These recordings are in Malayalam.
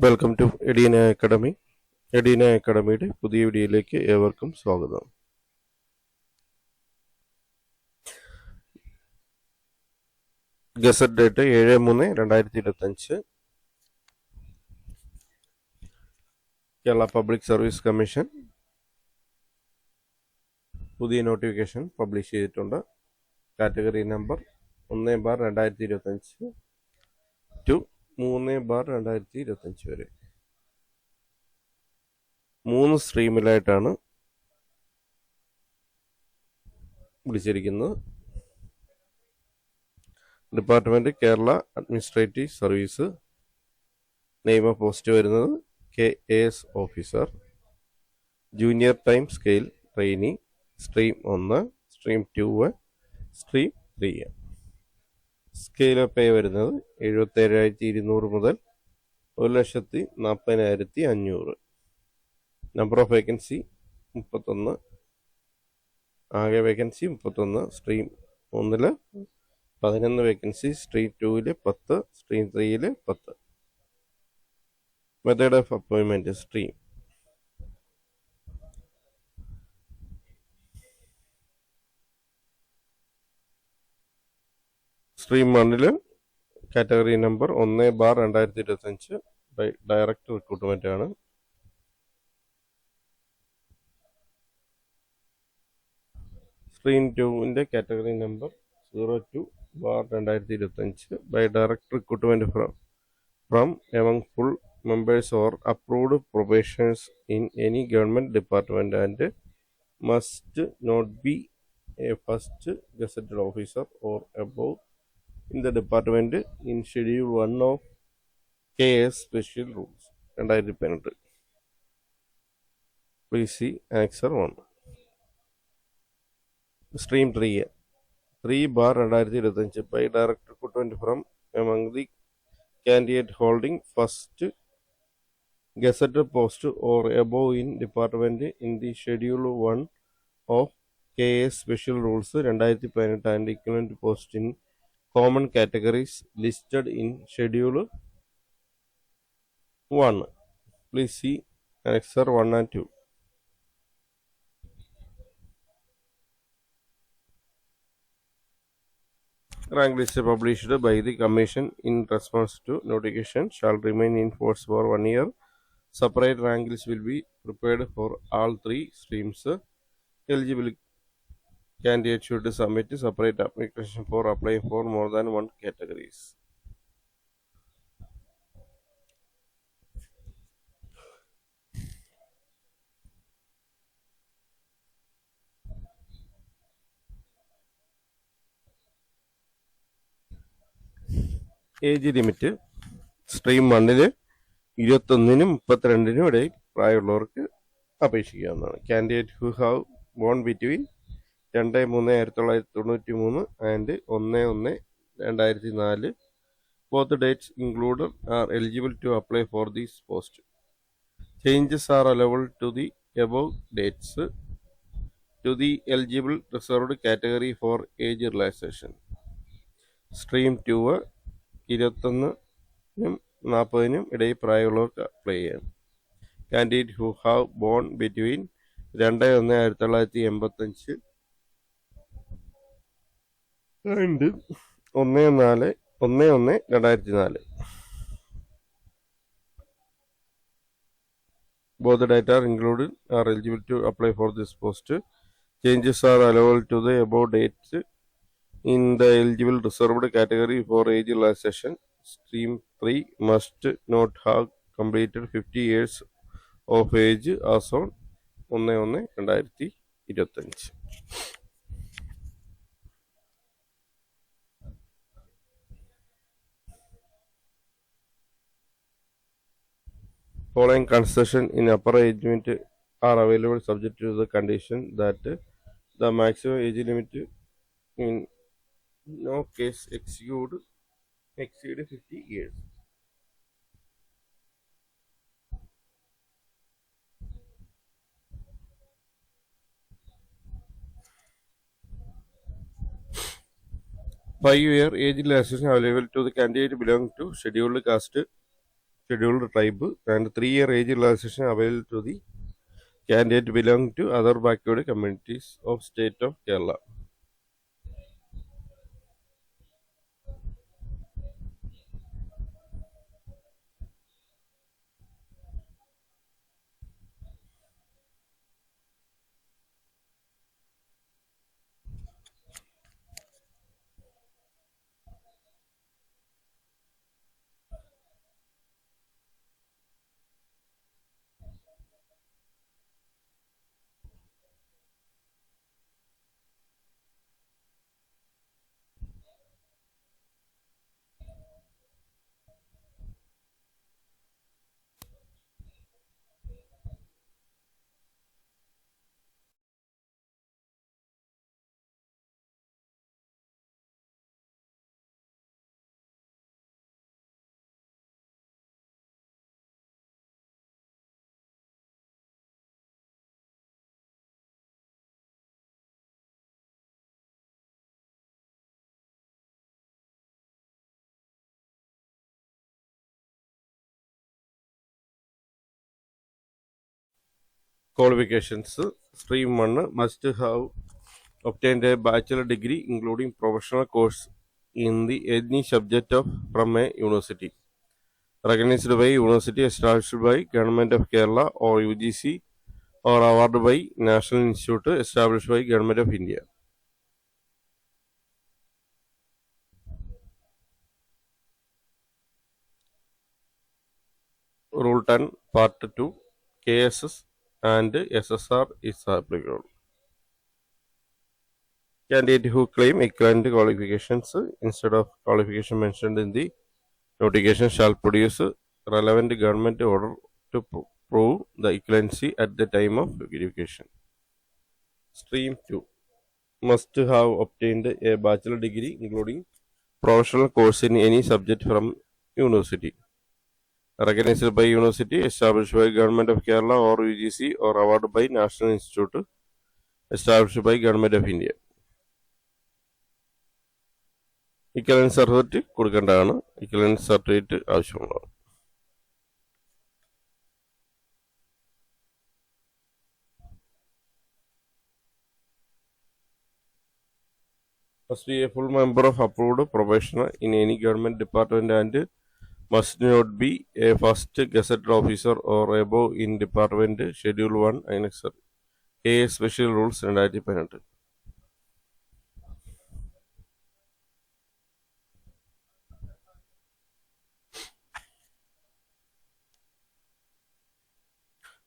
Welcome to Edina academy. Edina അക്കാഡമിയുടെ പുതിയ വീഡിയോയിലേക്ക് ഏവർക്കും സ്വാഗതം. Gazette date 7/3/2025. Kerala public service commission പുതിയ നോട്ടിഫിക്കേഷൻ പബ്ലിഷ് ചെയ്തിട്ടുണ്ട്. കാറ്റഗറി നമ്പർ 1/2025 ടു 3/2025 വരെ 3 സ്ട്രീമിലായിട്ടാണ് വിളിച്ചിരിക്കുന്നത്. Department Kerala administrative service. Name of post വരുന്നത് KAS officer. Junior time scale trainee. Stream 1, stream 2, stream 3. Scale of pay വരുന്നത് 77,200 മുതൽ 1,40,500. Number of vacancy 31. ആകെ vacancy 31. Stream 1 11 vacancy, stream 2 10, stream 3 10. Method of അപ്പോയിൻമെന്റ്. Stream stream 1 category number 1/2025 by direct recruitment ആണ്. Stream 2 category number 02/2025 by direct recruitment from among full members or approved probationers in any government department and must not be a first gazetted officer or above in the department in schedule 1 of KS special rules 2018. Please see answer 1. Stream 3/2025 by direct recruitment from among the candidate holding first gazetted post or above in department in the schedule 1 of KS special rules 2018 and equivalent post in common categories listed in schedule 1. Please see answer 1 and 2. Rank list published by the Commission in response to notification shall remain in force for 1 year. Separate rank list will be prepared for all 3 streams. Eligible candidates should submit separate application for applying for more than 1 categories. Age limit stream 1 21-നും 32-നും ഇടയിൽ പ്രായമുള്ളവർക്ക് അപേക്ഷിക്കാവുന്നതാണ്. Candidate who have born between 2/3/1993 and 1/1/2004 both dates included are eligible to apply for this post. Changes are allowable to the above dates to the eligible reserved category for age relaxation. Stream 2 21-നും 40-നും ഇടയിൽ പ്രായമുള്ളവർക്ക് അപ്ലൈ ചെയ്യാം. Candidate who have born between 2/1/1985 and 1/1/2004 both the data are included are eligible to apply for this post. Changes are allowable to the above dates in the eligible reserved category for age relaxation. Stream 3 must not have completed 50 years of age as on 1/1/2025. Following concession in upper age limit are available subject to the condition that the maximum age limit in no case exceed 50 years. Five-year age relaxation available to the candidate belonging to scheduled caste scheduled tribe and 3-year age relaxation available to the candidate belonging to other backward communities of state of Kerala. Qualifications. Stream 1 must have obtained a bachelor degree including professional course in the any subject of from a university recognized by university established by Government of Kerala or UGC or awarded by National Institute established by Government of India. Rule 10 Part 2 KSS and SSR is applicable. Candidate who claim equivalent qualifications instead of qualification mentioned in the notification shall produce relevant government order to prove the equivalency at the time of verification. Stream 2 must have obtained a bachelor degree including professional course in any subject from university recognized by university established by Government of Kerala or UGC or awarded by National Institute established by Government of India. Equivalence certificate കൊടുക്കേണ്ടതാണ്. ഇക്വലൻസ് സർട്ടിഫിക്കറ്റ് ആവശ്യമുള്ളതാണ്. Must be a full member of approved probation in any government department and must not be a first gazetted officer or above in department schedule 1 annexer A special rules 2018.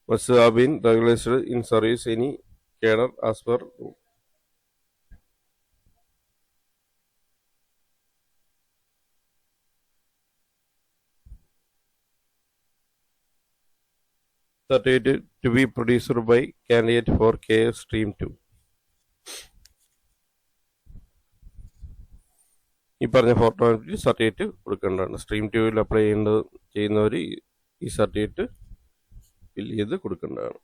Must have been regularized in service any cadre as per rule. Certificate to be produced by candidate for KS Stream 2. ഈ പറഞ്ഞ ഫോർമാറ്റിൽ സർട്ടിഫിക്കറ്റ് കൊടുക്കേണ്ടതാണ്. സ്ട്രീം 2 അപ്ലൈ ചെയ്യുന്നവർ ഈ സർട്ടിഫിക്കറ്റ് ഫില്ല് ചെയ്ത് കൊടുക്കേണ്ടതാണ്.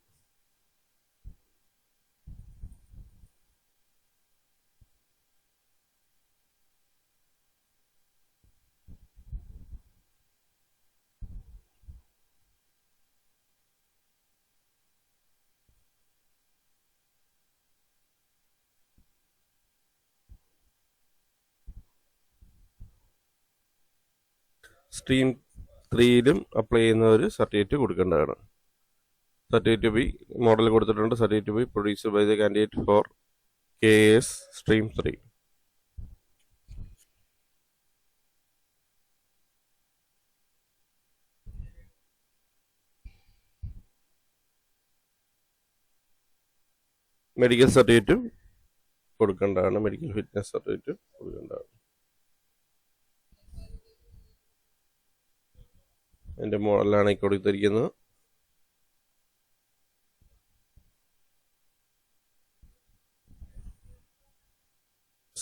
സ്ട്രീം 3യിലും അപ്ലൈ ചെയ്യുന്നവർ സർട്ടിഫിക്കറ്റ് കൊടുക്കേണ്ടതാണ്. സർട്ടിഫിക്കറ്റ് ബി മോഡൽ കൊടുത്തിട്ടുണ്ട്. Certificate B produced by the candidate for KS stream 3. Medical സർട്ടിഫിക്കറ്റും കൊടുക്കേണ്ടതാണ്. മെഡിക്കൽ ഫിറ്റ്നസ് സർട്ടിഫിക്കറ്റ് കൊടുക്കേണ്ടതാണ്. എൻ്റെ മോഡലാണ് ഈ കൊടുത്തിരിക്കുന്നത്.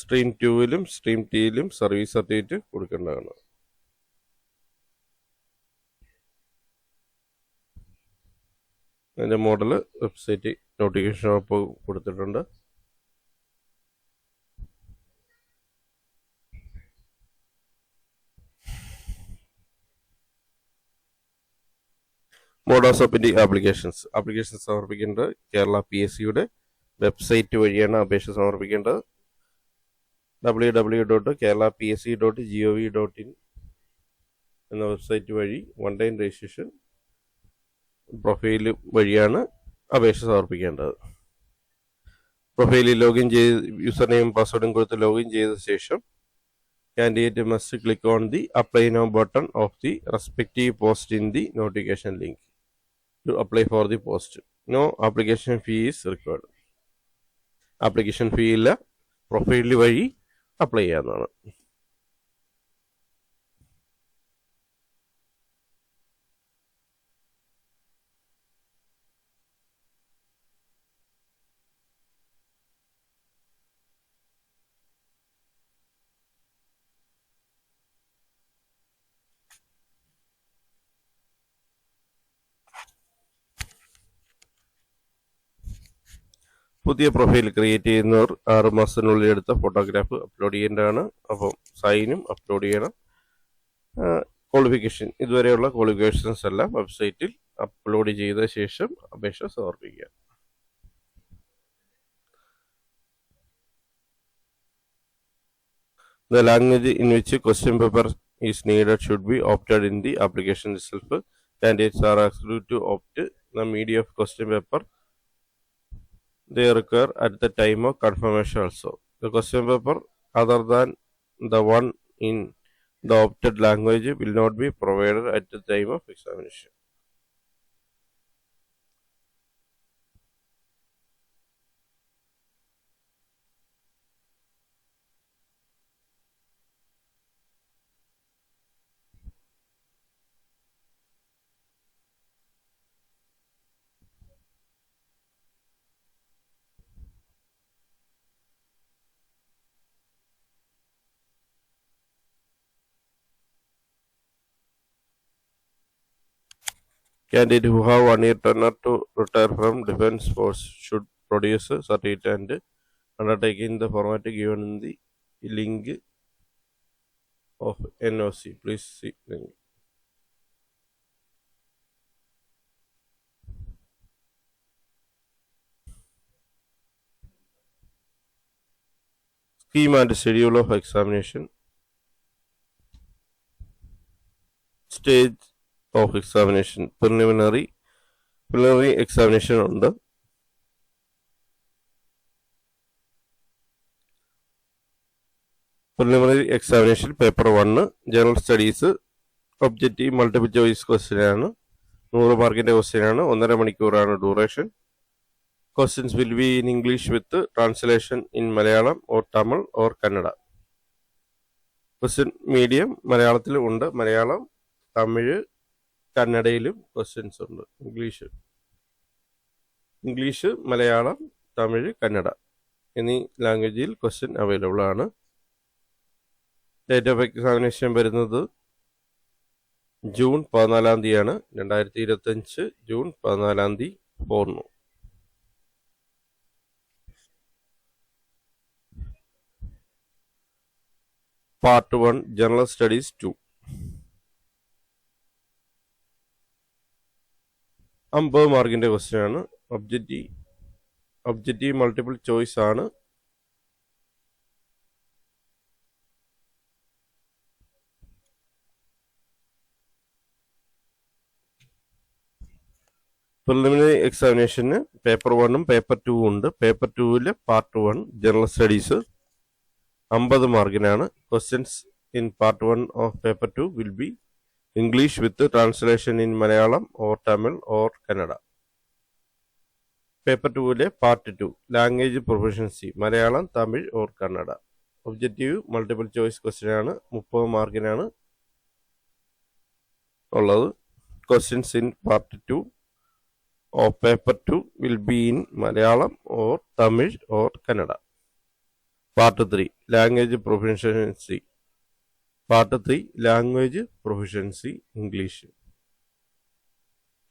സ്ട്രീം 2യിലും സ്ട്രീം 3യിലും സർവീസ് സർട്ടിഫിക്കറ്റ് കൊടുക്കേണ്ടതാണ്. അതിൻ്റെ മോഡൽ വെബ്സൈറ്റ് നോട്ടിഫിക്കേഷൻ ഷോപ്പ് കൊടുത്തിട്ടുണ്ട്. മോഡ് ഓഫ് സബ്മിറ്റിംഗ് ആപ്ലിക്കേഷൻ സമർപ്പിക്കേണ്ടത് കേരള PSCയുടെ വെബ്സൈറ്റ് വഴിയാണ് അപേക്ഷ സമർപ്പിക്കേണ്ടത്. www.keralapsc.gov.in എന്ന വെബ്സൈറ്റ് വഴി വൺ ടൈം രജിസ്ട്രേഷൻ പ്രൊഫൈൽ വഴിയാണ് അപേക്ഷ സമർപ്പിക്കേണ്ടത്. പ്രൊഫൈലിൽ ലോഗിൻ ചെയ്ത് യൂസർ നെയിം പാസ്വേഡും കൊടുത്ത് ലോഗിൻ ചെയ്ത ശേഷം candidate must click on the apply now button of the respective post in the notification link to apply for the post. No application fee is required. Application fee ഇല്ല, പ്രൊഫൈൽ വഴി അപ്ലൈ ചെയ്യാവുന്നതാണ്. പുതിയ പ്രൊഫൈൽ ക്രിയേറ്റ് ചെയ്യുന്നവർ 6 മാസത്തിനുള്ളിൽ എടുത്ത ഫോട്ടോഗ്രാഫ് അപ്ലോഡ് ചെയ്യേണ്ടതാണ്. അപ്പം സൈനും അപ്ലോഡ് ചെയ്യണം. ക്വാളിഫിക്കേഷൻ, ഇതുവരെയുള്ള ക്വാളിഫിക്കേഷൻസ് എല്ലാം വെബ്സൈറ്റിൽ അപ്ലോഡ് ചെയ്ത ശേഷം അപേക്ഷ സമർപ്പിക്കുക. The language in which question paper is needed should be opted in the application itself. Candidates are asked to opt the medium of question paper they require at the time of confirmation also. The question paper other than the one in the opted language will not be provided at the time of examination. Candidates who have 1 year tenure to retire from defense force should produce a certificate and undertaking the format given in the link of NOC. Please see link. Scheme and schedule of examination. Stage of examination. Preliminary examination ഉണ്ട്. Preliminary examination paper 1 general studies objective multiple choice question ആണ്. 100 മാർക്കിന്റെ ക്വസ്റ്റ്യൻ ആണ്. 1.5 മണിക്കൂറാണ് duration. Questions will be in English with translation in Malayalam or Tamil or Kannada. Question medium മലയാളത്തിലും ഉണ്ട്, മലയാളം, തമിഴ്, കന്നഡയിലും ക്വസ്റ്റ്യൻസ് ഉണ്ട്. ഇംഗ്ലീഷ്, മലയാളം, തമിഴ്, കന്നഡ എന്നീ ലാംഗ്വേജിൽ ക്വസ്റ്റ്യൻ അവൈലബിൾ ആണ്. ഡേറ്റ് ഓഫ് എക്സാമിനേഷൻ വരുന്നത് ജൂൺ 14 തീയതിയാണ്. 2025 ജൂൺ 14 തീയതി പോർന്നു. പാർട്ട് 1 ജനറൽ സ്റ്റഡീസ് 2 50 മാർക്കിന്റെ ക്വസ്റ്റ്യൻ ആണ്. ഒബ്ജക്റ്റീവ് മൾട്ടിപ്പിൾ ചോയ്സ് ആണ്. പ്രിലിമിനറി എക്സാമിനേഷന് പേപ്പർ 1 പേപ്പർ 2 ഉണ്ട്. പേപ്പർ 2 പാർട്ട് 1 ജനറൽ സ്റ്റഡീസ് 50 മാർക്കിനാണ്. Questions in part 1 of paper 2 will be English with translation in Malayalam or Tamil or Kannada. Paper 2 part 2 language proficiency Malayalam, Tamil or Kannada. Objective multiple choice question ആണ്. 30 മാർക്കിനാണ് ഉള്ളത്. Questions in part 2 of paper 2 will be in Malayalam or Tamil or Kannada. Part 3 Language Proficiency. Part 3 Language Proficiency English.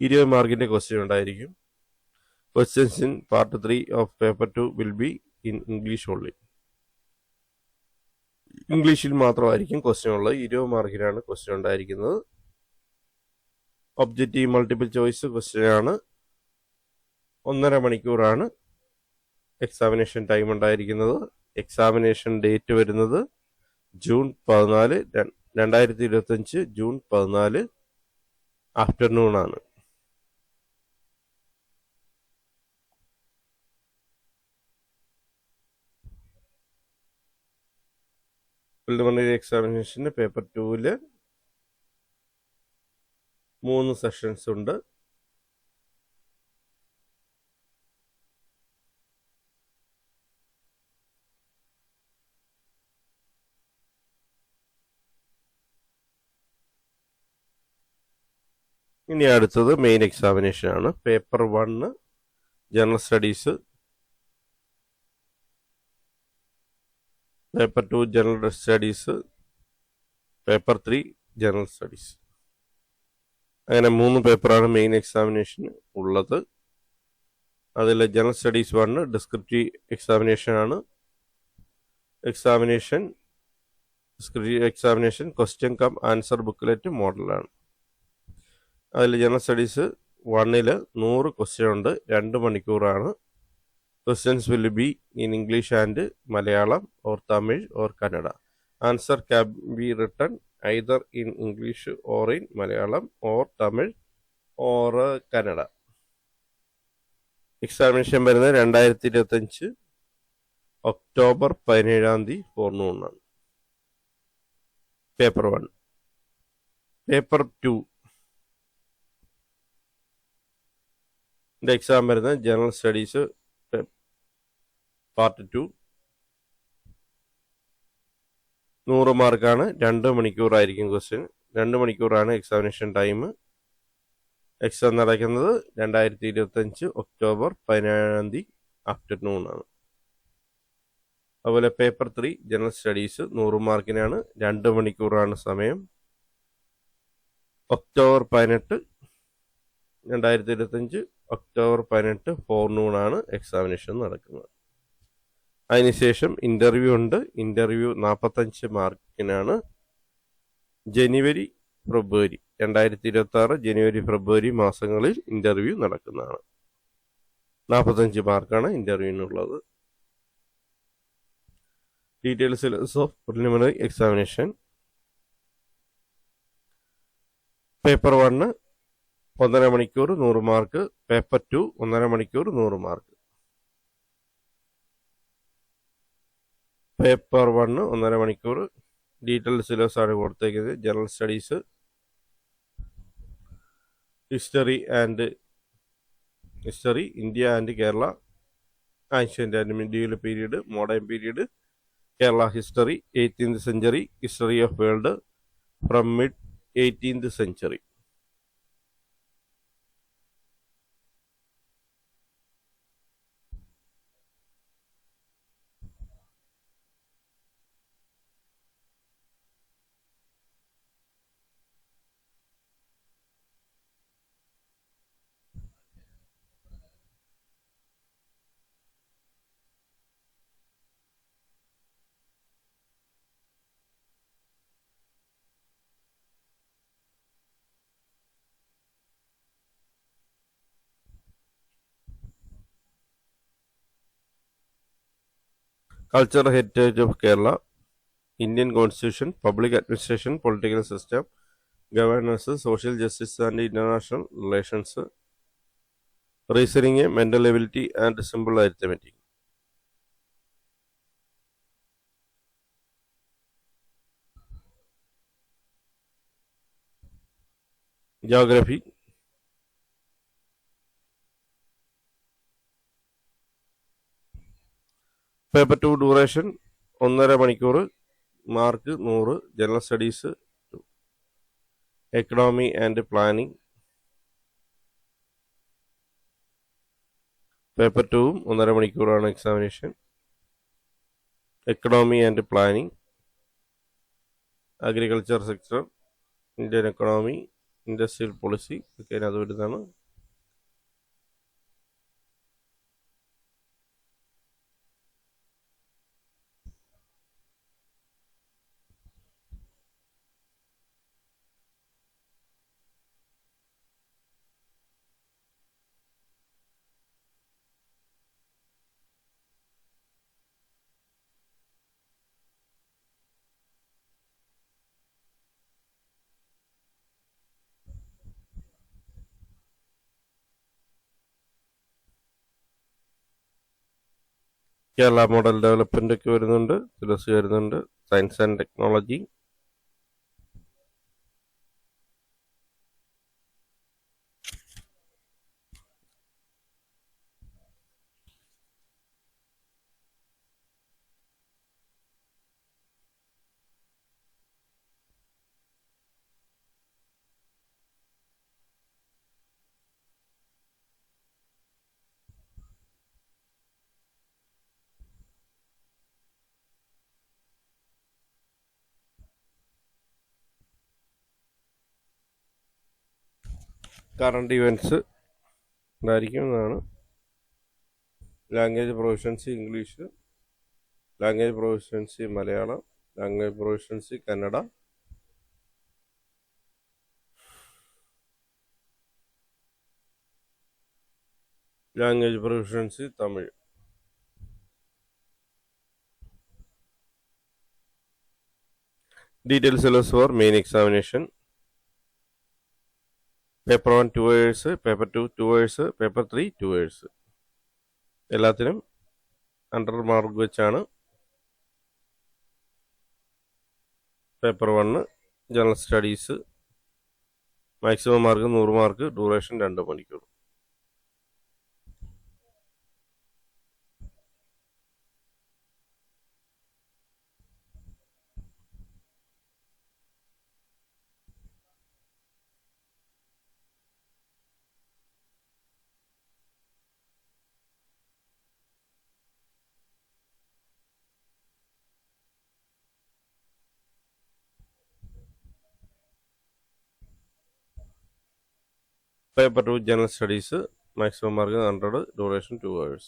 20 മാർക്കിന്റെ ക്വസ്റ്റ്യൻ ഉണ്ടായിരിക്കും. Questions in Part 3 of Paper 2 will be in English only. ഇംഗ്ലീഷിൽ മാത്രമായിരിക്കും ക്വസ്റ്റ്യൻ ഉള്ളത്. 20 മാർക്കിനാണ് ക്വസ്റ്റ്യൻ ഉണ്ടായിരിക്കുന്നത്. ഒബ്ജക്റ്റീവ് മൾട്ടിപ്പിൾ ചോയ്സ് ക്വസ്റ്റ്യൻ ആണ്. 1.5 മണിക്കൂറാണ് എക്സാമിനേഷൻ ടൈം ഉണ്ടായിരിക്കുന്നത്. എക്സാമിനേഷൻ ഡേറ്റ് വരുന്നത് ജൂൺ 14, 2025 ജൂൺ 14 ആഫ്റ്റർനൂൺ ആണ്. പ്രിലിമിനറി എക്സാമിനേഷന് പേപ്പർ 2-ൽ 3 സെഷൻസ് ഉണ്ട്. ഇനി അടുത്തത് മെയിൻ എക്സാമിനേഷൻ ആണ്. Paper 1 general studies, paper 2 general studies, paper 3 general studies. അങ്ങനെ 3 പേപ്പറാണ് മെയിൻ എക്സാമിനേഷൻ ഉള്ളത്. അതിൽ ജനറൽ സ്റ്റഡീസ് 1 ഡിസ്ക്രിപ്റ്റീവ് എക്സാമിനേഷൻ ആണ്. Descriptive examination question cum answer booklet മോഡലാണ്. അതിൽ ജനറൽ സ്റ്റഡീസ് 1-ൽ 100 ക്വസ്റ്റ്യൻ ഉണ്ട്. 2 മണിക്കൂറാണ്. Questions will be in English and Malayalam or Tamil or Kannada. Answer can be written either in English or in Malayalam or Tamil or Kannada. Examination വരുന്നത് 2025 ഒക്ടോബർ 17 ഫോർനൂണാണ്. പേപ്പർ 1. പേപ്പർ 2 എക്സാം വരുന്നത് ജനറൽ സ്റ്റഡീസ് പാർട്ട് 2 100 മാർക്കാണ്. 2 മണിക്കൂറായിരിക്കും ക്വസ്റ്റ്യൻ. 2 മണിക്കൂറാണ് എക്സാമിനേഷൻ ടൈം. എക്സാം നടക്കുന്നത് 2025 ഒക്ടോബർ 17 ആഫ്റ്റർനൂൺ ആണ്. അതുപോലെ പേപ്പർ 3 ജനറൽ സ്റ്റഡീസ് 100 മാർക്കിനാണ്. 2 മണിക്കൂറാണ് സമയം. ഒക്ടോബർ 18 2025 ഒക്ടോബർ 18 ഫോർനൂൺ ആണ് എക്സാമിനേഷൻ നടക്കുന്നത്. അതിനുശേഷം ഇൻ്റർവ്യൂ ഉണ്ട്. ഇൻ്റർവ്യൂ 45 മാർക്കിനാണ്. ജനുവരി ഫെബ്രുവരി 2026 ജനുവരി ഫെബ്രുവരി മാസങ്ങളിൽ ഇൻ്റർവ്യൂ നടക്കുന്നതാണ്. 45 മാർക്കാണ് ഇൻ്റർവ്യൂവിനുള്ളത്. Detail syllabus of preliminary examination. Paper 1 1.5 മണിക്കൂർ 100 മാർക്ക്. പേപ്പർ 2 1.5 മണിക്കൂർ 100 മാർക്ക്. പേപ്പർ 1 1.5 മണിക്കൂർ. ഡീറ്റെയിൽഡ് സിലബസ് ആണ് കൊടുത്തേക്കുന്നത്. General studies, history India and Kerala, ancient and medieval period, modern period, Kerala history, 18th century, history of world from mid 18th century. Cultural heritage of Kerala, Indian Constitution, public administration, political system, governance, social justice and international relations, reasoning, mental ability and simple arithmetic. Geography. Paper 2 duration 1.5 മണിക്കൂർ. Mark 100. General studies, economy and planning. Paper 2 1.5 മണിക്കൂറാണ് examination. Economy and planning, agriculture sector, Indian economy, industrial policy ഒക്കെ അതിനകത്ത് വരുന്നതാണ്. കേരള മോഡൽ ഡെവലപ്മെന്റ് ഒക്കെ വരുന്നുണ്ട്, സിലബസ് വരുന്നുണ്ട്, science and technology. Current events ഉണ്ടായിരിക്കുന്നതാണ്. Language proficiency English, language proficiency Malayalam, language proficiency Kannada, language proficiency Tamil. Detail syllabus for main examination. Paper 1 2 hours, paper 2 2 hours, paper 3 2 hours. എല്ലാത്തിനും 100 മാർക്ക് വെച്ചാണ്. Paper 1 general studies, maximum mark 100 mark, duration 2 മണിക്കൂർ. Paper 2 general studies, maximum mark 100, duration 2 hours.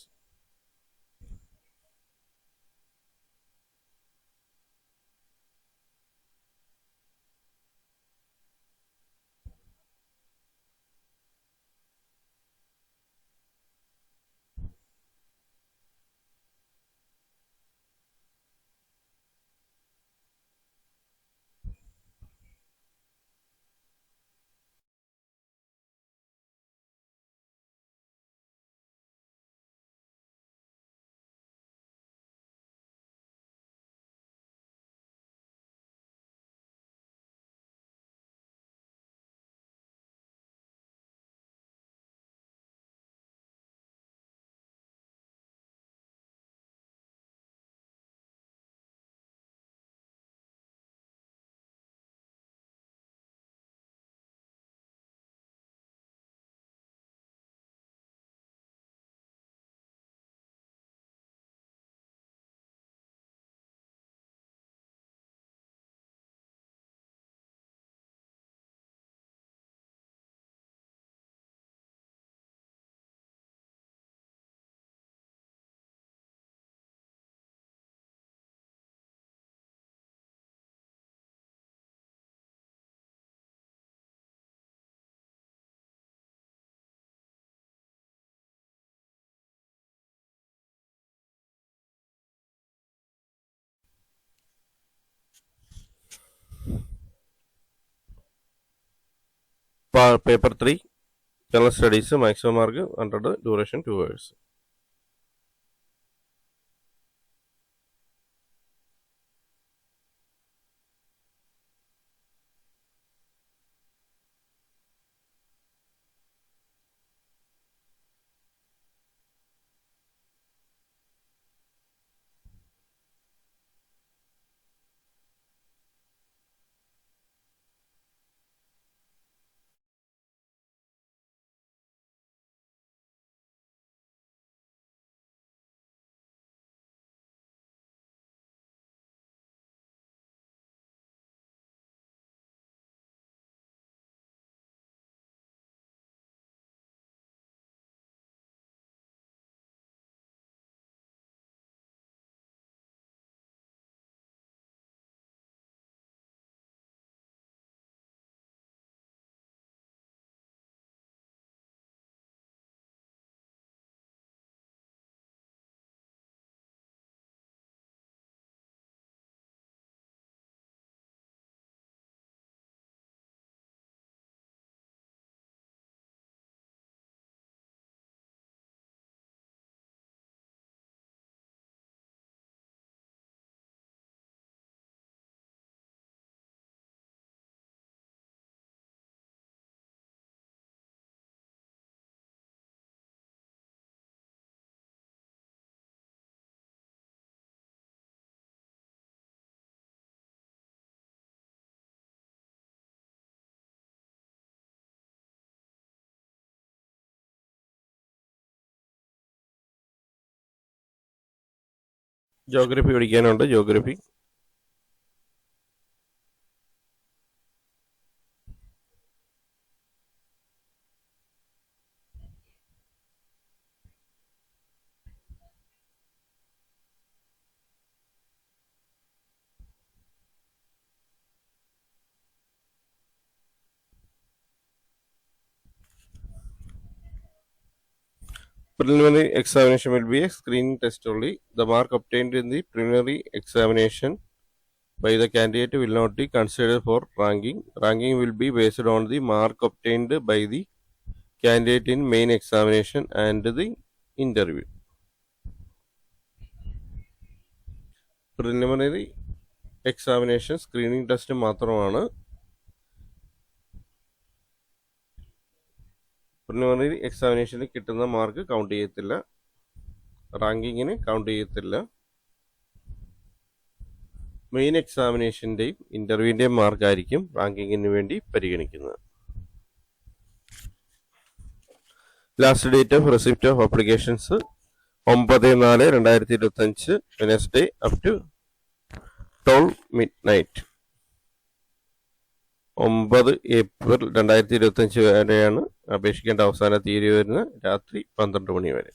Paper 3 general studies, maximum mark 100, duration 2 hours. Geography പഠിക്കാനുണ്ട്. Geography preliminary examination will be a screening test only. The mark obtained in the preliminary examination by the candidate will not be considered for ranking. Ranking will be based on the mark obtained by the candidate in main examination and the interview. Preliminary examination screening test മാത്രമാണ്. പ്രിലിമിനറി എക്സാമിനേഷനിൽ കിട്ടുന്ന മാർക്ക് കൗണ്ട് ചെയ്യത്തില്ല, റാങ്കിങ്ങിന് കൗണ്ട് ചെയ്യത്തില്ല. മെയിൻ എക്സാമിനേഷൻ്റെയും ഇൻ്റർവ്യൂവിൻ്റെയും മാർക്കായിരിക്കും റാങ്കിങ്ങിന് വേണ്ടി പരിഗണിക്കുന്നത്. Last date of receipt of applications 9/4/2025 Wednesday up to 12 midnight. 9 April 2025 വരെയാണ് അപേക്ഷിക്കേണ്ട അവസാന തീയതി വരുന്നത്, രാത്രി 12 മണി വരെ.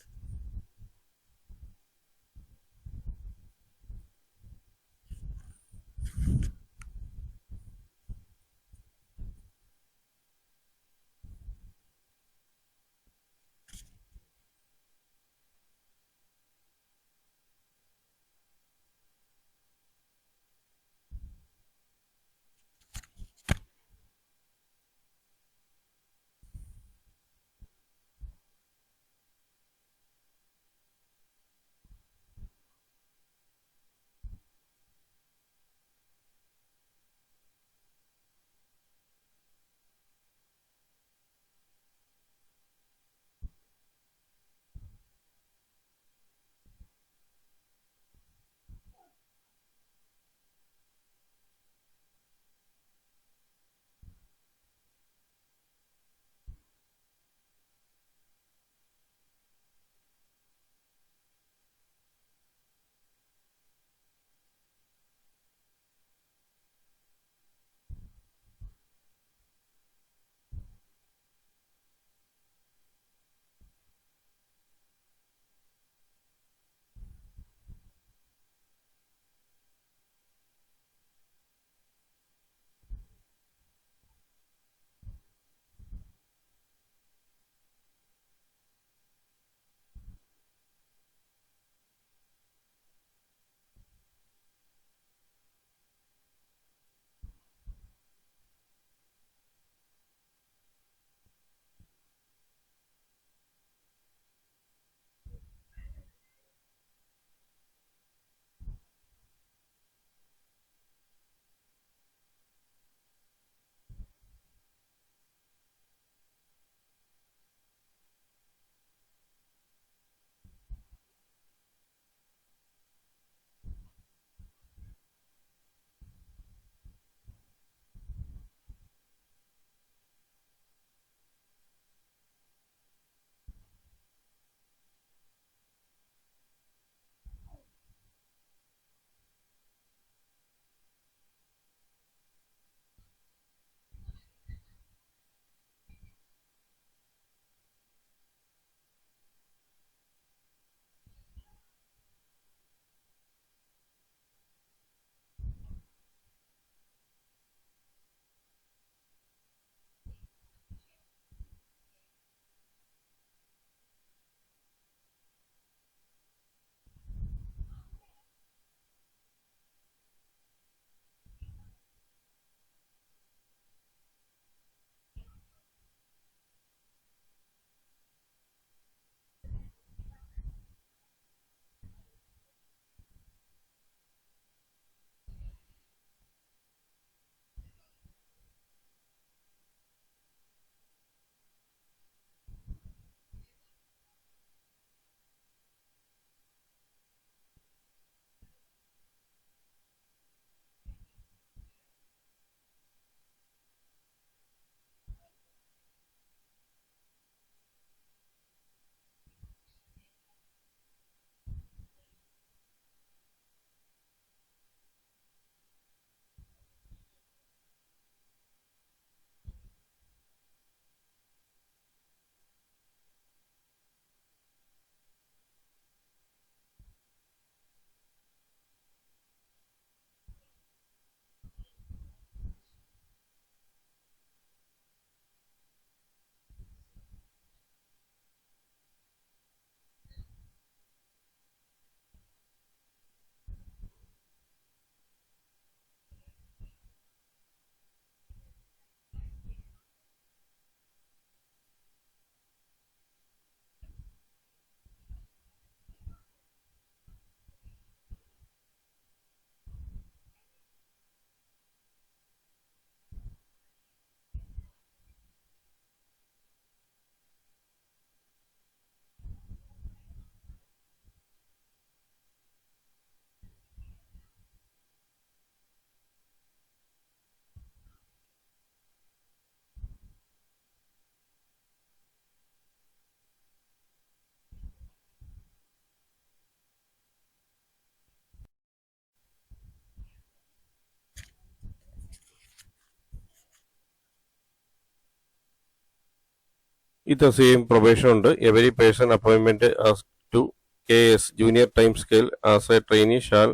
ഇത് സെയിം പ്രൊബേഷൻ ഉണ്ട്. എവരി പേഴ്സൺ അപ്പോയിൻമെന്റ് as to KS junior time scale as a trainee shall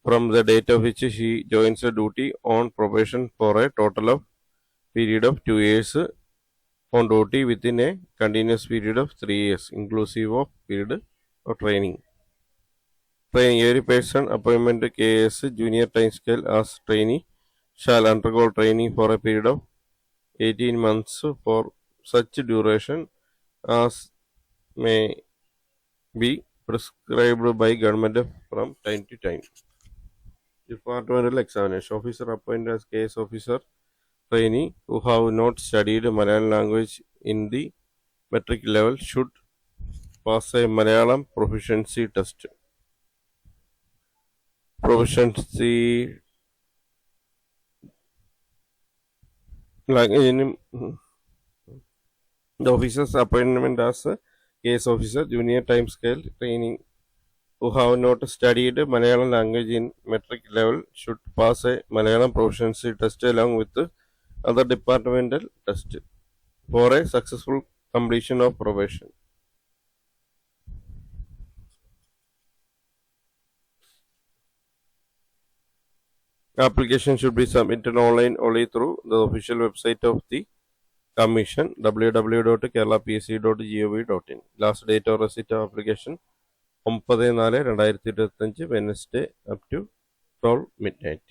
from the date of which he joins a duty on probation for a total of period of 2 years on duty within a continuous period of 3 years inclusive of period of training. Training every person appointment KS junior time scale as trainee shall undergo training for a period of 18 months for such duration as may be prescribed by government from time to time. Departmental examination officer appointed as case officer trainee who have not studied Malayalam language in the metric level should pass a Malayalam proficiency test. Proficiency language the officer's appointment as a case officer junior time scale training who have not studied Malayalam language in metric level should pass a Malayalam proficiency test along with other departmental tests for a successful completion of probation. Application should be submitted online only through the official website of the Commission www.keralapsc.gov.in. Last date of receipt of application 9/4/2025 Wednesday up to 12 midnight.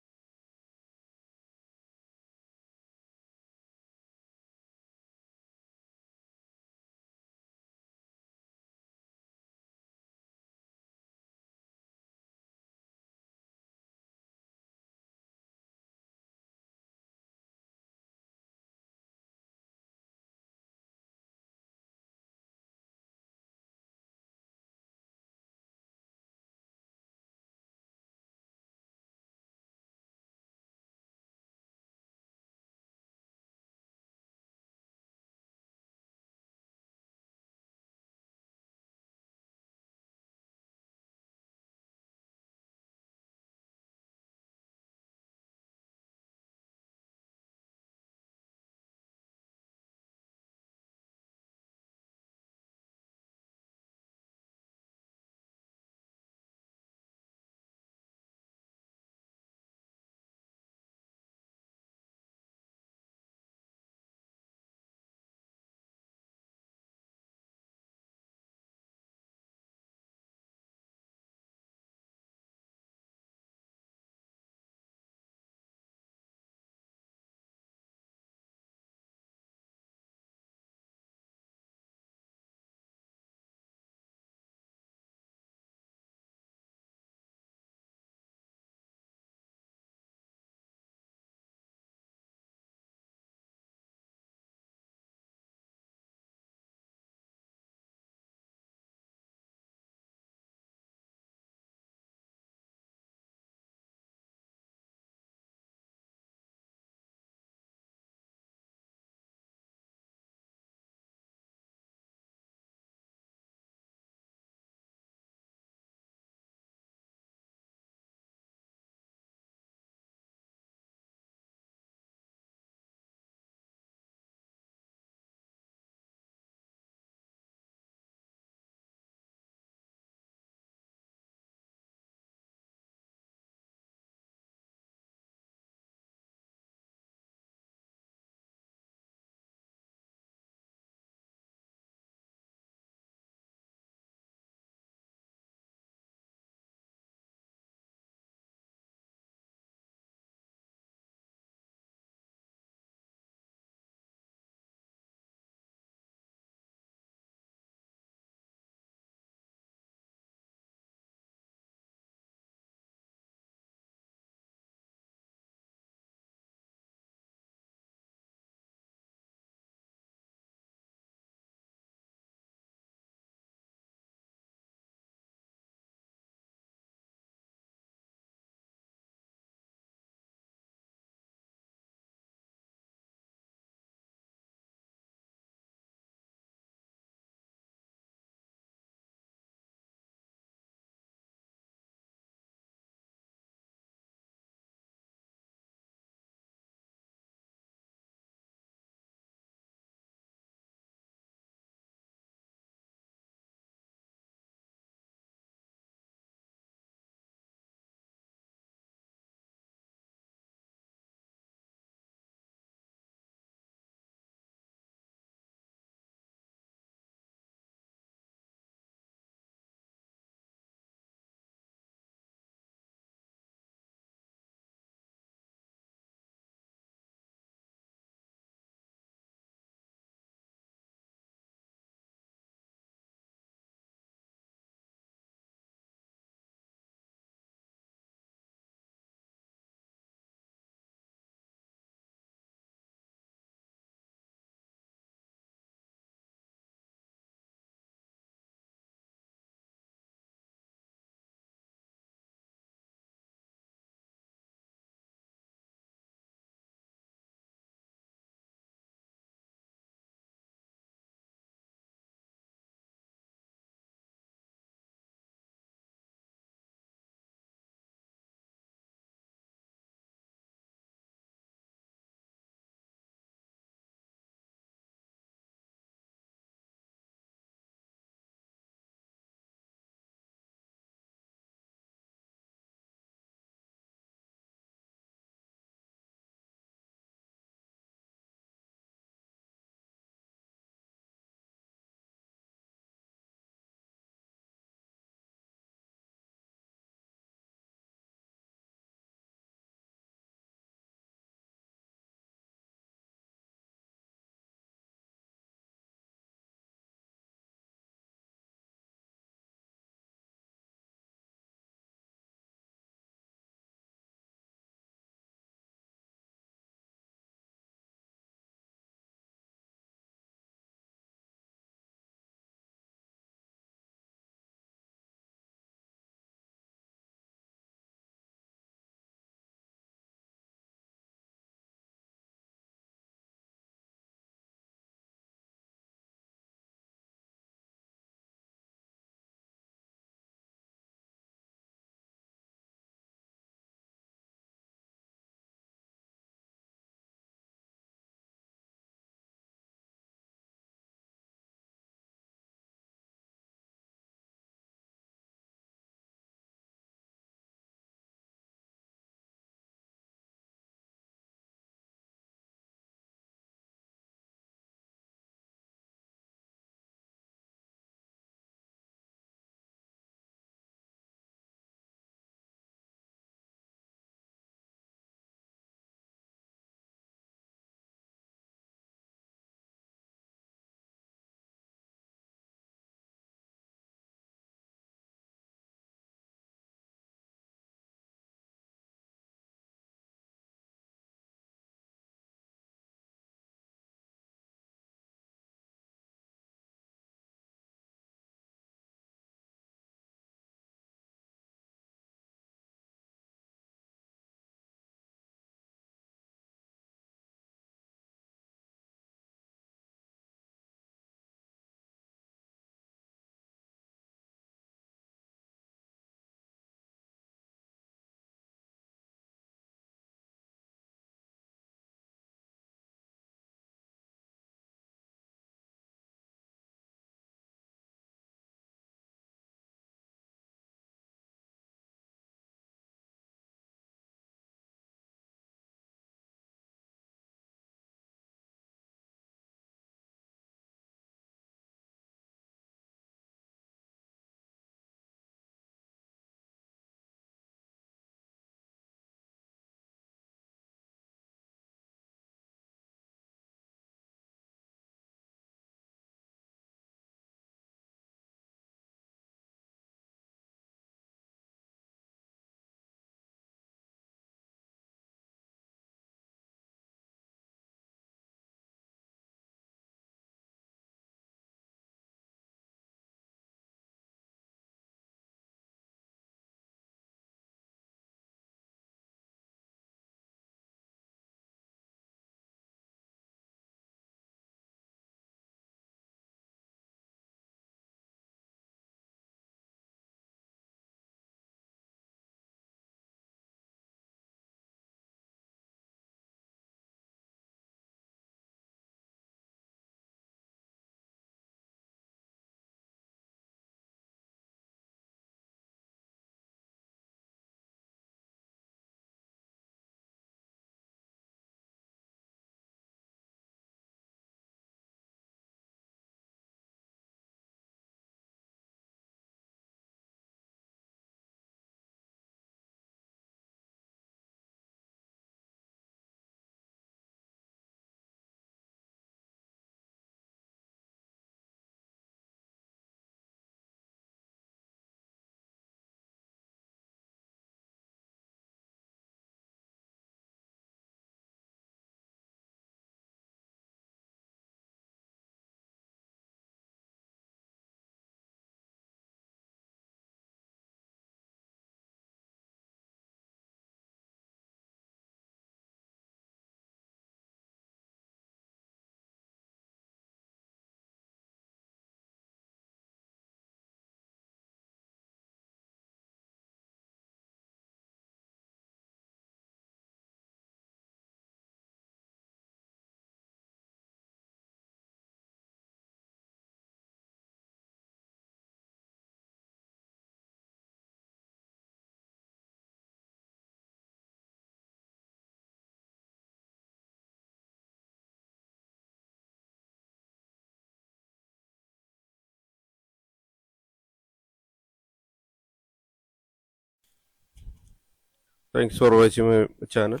Thanks for watching my channel.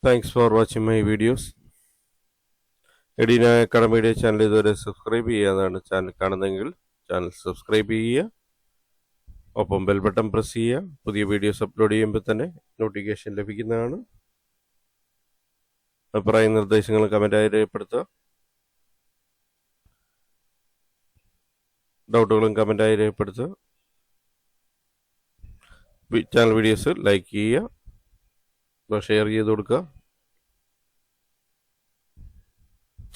Thanks for watching my videos. Edina അക്കാഡമിയുടെ ചാനൽ ഇതുവരെ സബ്സ്ക്രൈബ് ചെയ്യാതാണ് ചാനൽ കാണുന്നതെങ്കിൽ ചാനൽ സബ്സ്ക്രൈബ് ചെയ്യുക, ഒപ്പം ബെൽ ബട്ടൺ പ്രസ് ചെയ്യുക. പുതിയ വീഡിയോസ് അപ്ലോഡ് ചെയ്യുമ്പോൾ തന്നെ നോട്ടിഫിക്കേഷൻ ലഭിക്കുന്നതാണ്. അഭിപ്രായ നിർദ്ദേശങ്ങൾ കമൻറ്റായി രേഖപ്പെടുത്തുക. ഡൗട്ടുകളും കമൻറ്റായി രേഖപ്പെടുത്തുക. ചാനൽ വീഡിയോസ് ലൈക്ക് ചെയ്യുക, ഷെയർ ചെയ്ത് കൊടുക്കുക.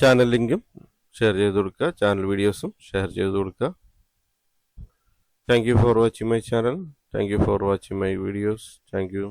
ചാനൽ ലിങ്കും ഷെയർ ചെയ്ത് കൊടുക്കുക, ചാനൽ വീഡിയോസും ഷെയർ ചെയ്ത് കൊടുക്കുക. Thank you for watching my channel. Thank you for watching my videos. Thank you.